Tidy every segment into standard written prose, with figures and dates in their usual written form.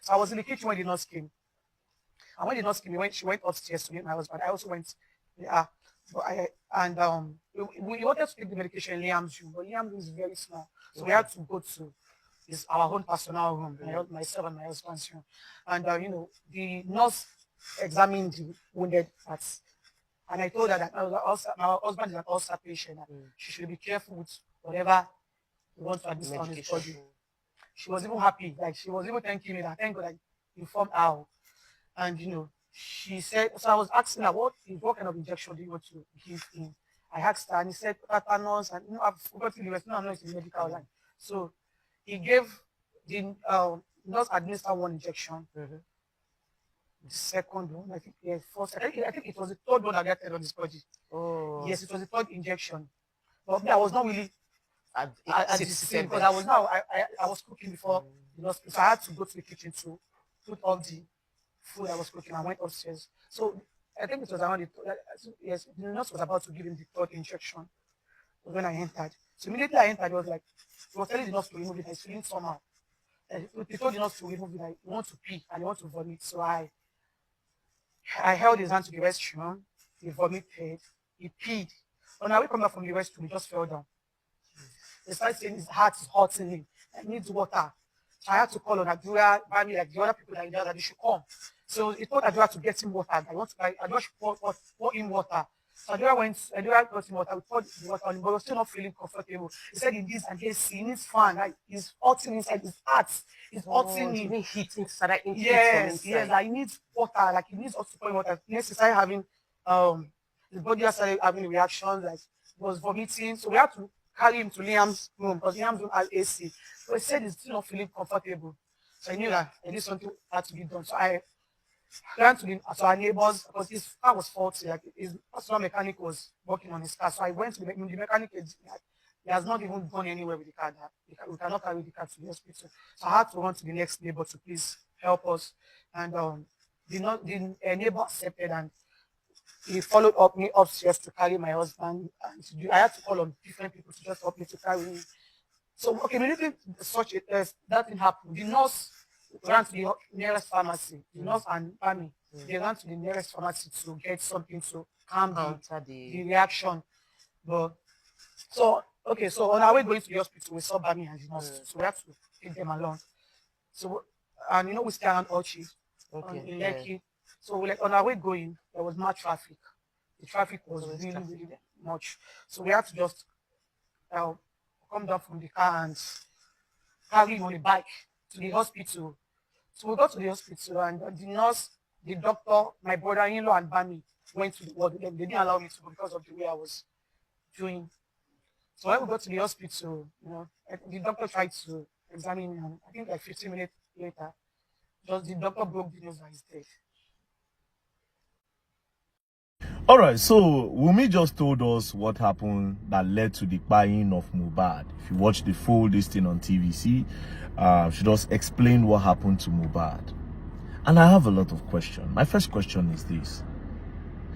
So I was in the kitchen when the nurse came. And when the nurse came, she went upstairs to meet my husband. I also went, yeah. But we wanted to take the medication in Liam's room, but Liam's room is very small. So we had to go to our own personal room, myself and my husband's room. And, the nurse examined the wounded parts. And I told her that my husband is an ulcer patient. And she should be careful with whatever he wants to administer on his body. She was even happy. Like, she was even thanking me that thank God I informed her. And, she said, so I was asking her, what kind of injection do you want to give him? I asked her, and he said, tetanus, and, I've forgotten the rest. No, I'm not in the medical line. So he gave the nurse administered one injection. The second one, I think, first, I think it was the third one that got on his body. Oh. Yes, it was the third injection. But I was not really at the scene because I was cooking before the nurse, so I had to go to the kitchen to put all the food I was cooking. I went upstairs. So I think it was around the nurse was about to give him the third injection when I entered. So immediately I entered, he was telling the nurse to remove it. I was feeling somehow. He told the nurse to remove it. He wants to pee and he wants to vomit. So I held his hand to the restroom. He vomited. He peed. On our way coming back from the restroom, he just fell down. They started saying his heart is hurting him. He needs water. So I had to call on Adura, Bami, like the other people that they should come. So he told Adura to get him water. Adura should pour him water. So Adura got him water. We poured the water on him, but he was still not feeling comfortable. He said he needs he needs fan. Like, he's hurting inside his heart. He's hurting him. Heat inside. Yes, like he needs water. Like he needs us to pour him water. Next, he started having his body started having reactions. Like he was vomiting. So we had to carry him to Liam's room because Liam's room had AC. So he said he's still not feeling comfortable. So I knew that at least something had to be done. So I ran to our neighbors because his car was faulty. Like his personal mechanic was working on his car. So I went to the mechanic. He has not even gone anywhere with the car. We cannot carry the car to the hospital. So I had to run to the next neighbor to please help us. And the neighbor accepted, and he followed up me upstairs to carry my husband. And I had to call on different people to just help me to carry him. So, okay, immediately that thing happened. The nurse ran to the nearest pharmacy. The nurse and Bami, they ran to the nearest pharmacy to get something to calm the reaction. But so on our way going to the hospital, we saw Bami and the nurse. So we had to take them along. So, and we stay around Ochi in Lekki. So like on our way going, there was much traffic. The traffic was really, really much. So we had to just come down from the car and carry him on the bike to the hospital. So we got to the hospital, and the nurse, the doctor, my brother-in-law, and Bami went to the ward. They didn't allow me to go because of the way I was doing. So when we got to the hospital, the doctor tried to examine me, and I think like 15 minutes later, the doctor broke the news that he's dead. All right, so Wunmi just told us what happened that led to the kpai of Mohbad. If you watch the full this thing on TVC, she just explained what happened to Mohbad. And I have a lot of questions. My first question is this.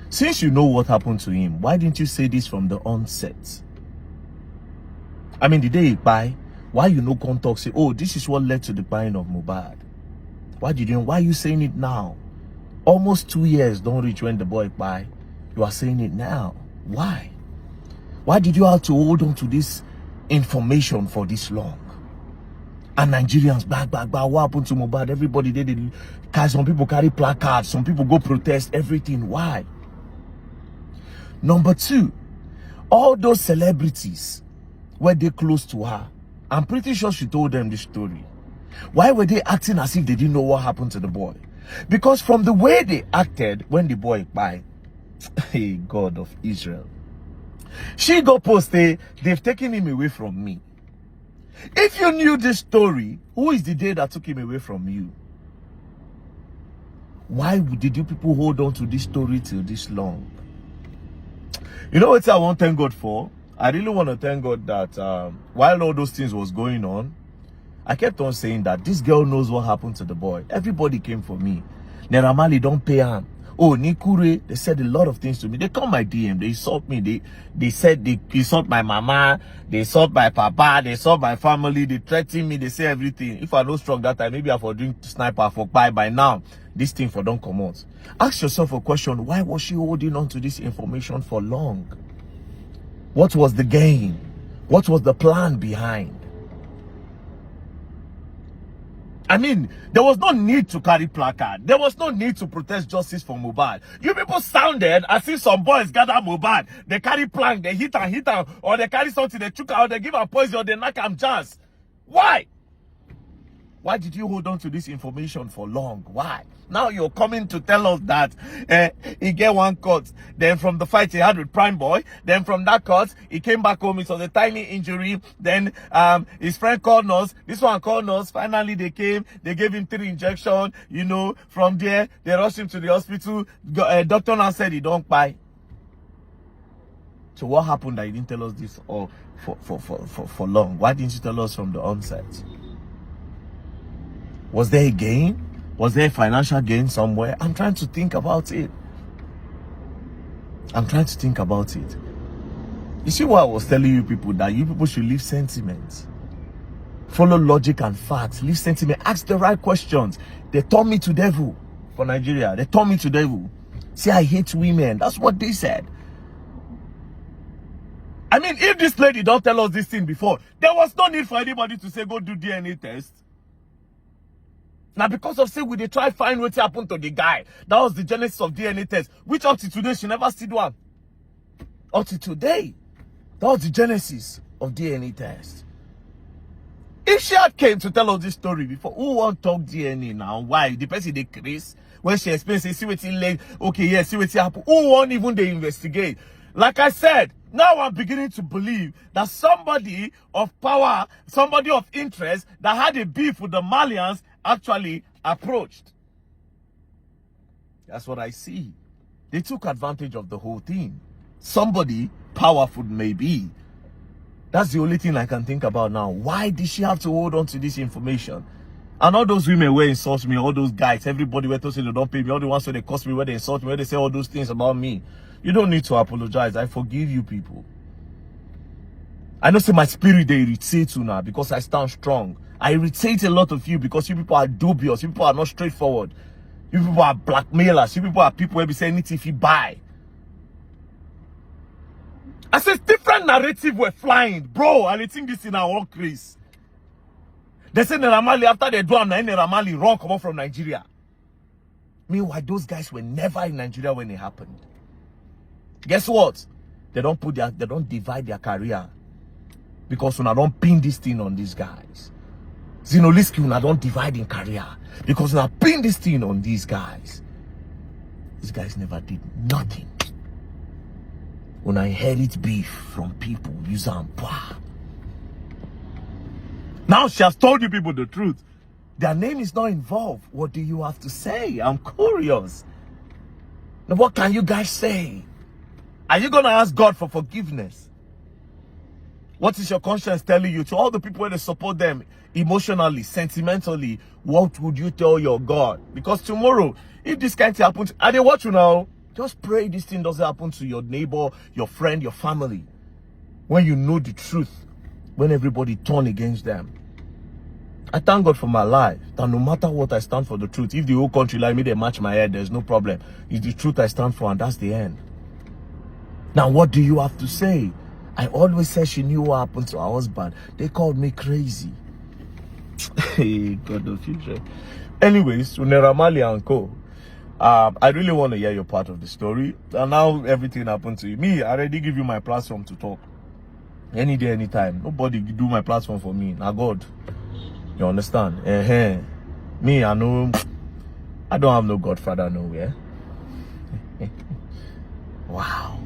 Since you know what happened to him, why didn't you say this from the onset? I mean, the day he kpai, why you no come talk say, oh, this is what led to the kpai of Mohbad? Why are you saying it now? Almost 2 years don't reach when the boy kpai. You are saying it now. Why? Why did you have to hold on to this information for this long? And Nigerians, back, what happened to Mohbad? Everybody did it. Some people carry placards, some people go protest, everything. Why? Number two, all those celebrities, were they close to her? I'm pretty sure she told them this story. Why were they acting as if they didn't know what happened to the boy? Because from the way they acted when the boy kpai, hey, God of Israel, she go post, they've taken him away from me. If you knew this story, who is the day that took him away from you? Why did you people hold on to this story till this long? You know what I want to thank God for? I really want to thank God that while all those things was going on, I kept on saying that this girl knows what happened to the boy. Everybody came for me. Naira Marley don't pay him. Oh, Nikure, they said a lot of things to me. They call my DM, they insult me, they said they insult my mama, they insult my papa, they insult my family, they threaten me, they say everything. If I don't strong that time, maybe I for drink sniper for by now. This thing for don't come out. Ask yourself a question: why was she holding on to this information for long? What was the gain? What was the plan behind? I mean, there was no need to carry placard. There was no need to protest justice for Mohbad. You people sounded as if some boys gather Mohbad. They carry plank, they hit and or they carry something, they choke out, they give a poison, or they knock him jazz. Why? Why did you hold on to this information for long? Why? Now you're coming to tell us that he get one cut. Then from the fight he had with Prime Boy, then from that cut, he came back home. It was a tiny injury. Then his friend called us. This one called us. Finally, they came. They gave him 3 injections. You know, from there, they rushed him to the hospital. Doctor now said he don't kpai. So what happened that you didn't tell us this for long? Why didn't you tell us from the onset? Was there a gain? Was there a financial gain somewhere? I'm trying to think about it. I'm trying to think about it. You see what I was telling you people? That you people should leave sentiment. Follow logic and facts. Leave sentiment. Ask the right questions. They turned me to devil for Nigeria. They turned me to devil. See, I hate women. That's what they said. I mean, if this lady don't tell us this thing before, there was no need for anybody to say, go do DNA test. Now, because of say, we they try find what happened to the guy. That was the genesis of DNA test, which up to today, she never did one. Up to today, that was the genesis of DNA test. If she had came to tell us this story before, who won't talk DNA now? Why? The person they Chris, when she explains, say, see what he late, okay, yeah, see what happened. Who won't even they investigate? Like I said, now I'm beginning to believe that somebody of power, somebody of interest that had a beef with the Malians actually approached. That's what I see. They took advantage of the whole thing. Somebody powerful maybe. That's the only thing I can think about now. Why did she have to hold on to this information? And all those women were insult me, all those guys, everybody were to say they don't pay me, all the ones where they curse me, where they insult me, where they say all those things about me. You don't need to apologize. I forgive you people. I know say my spirit they irritate you now because I stand strong. I irritate a lot of you because you people are dubious. You people are not straightforward. You people are blackmailers. You people are people who be saying anything if you buy. I said different narrative were flying, bro. And I think this in our own case. They say Neramali after they do Neramali run come up from Nigeria. Meanwhile, those guys were never in Nigeria when it happened. Guess what? They don't divide their career. Because when I don't pin this thing on these guys. Zinoliski, when I don't divide in career. Because when I pin this thing on these guys never did nothing. When I inherit beef from people, use and power. Now she has told you people the truth. Their name is not involved. What do you have to say? I'm curious. Now, what can you guys say? Are you going to ask God for forgiveness? What is your conscience telling you? To all the people that support them emotionally, sentimentally, what would you tell your God? Because tomorrow, if this kind of thing happens, and they watch you now, just pray this thing doesn't happen to your neighbor, your friend, your family. When you know the truth, when everybody turn against them. I thank God for my life. That no matter what, I stand for the truth. If the whole country like me, they match my head, there's no problem. It's the truth I stand for, and that's the end. Now, what do you have to say? I always said she knew what happened to her husband. They called me crazy. Hey, God of future. Anyways, Neramali and Co. I really want to hear your part of the story. And now everything happened to you. Me, I already give you my platform to talk. Any day, anytime. Nobody do my platform for me. Now God. You understand? Me, I know. I don't have no godfather nowhere. Wow.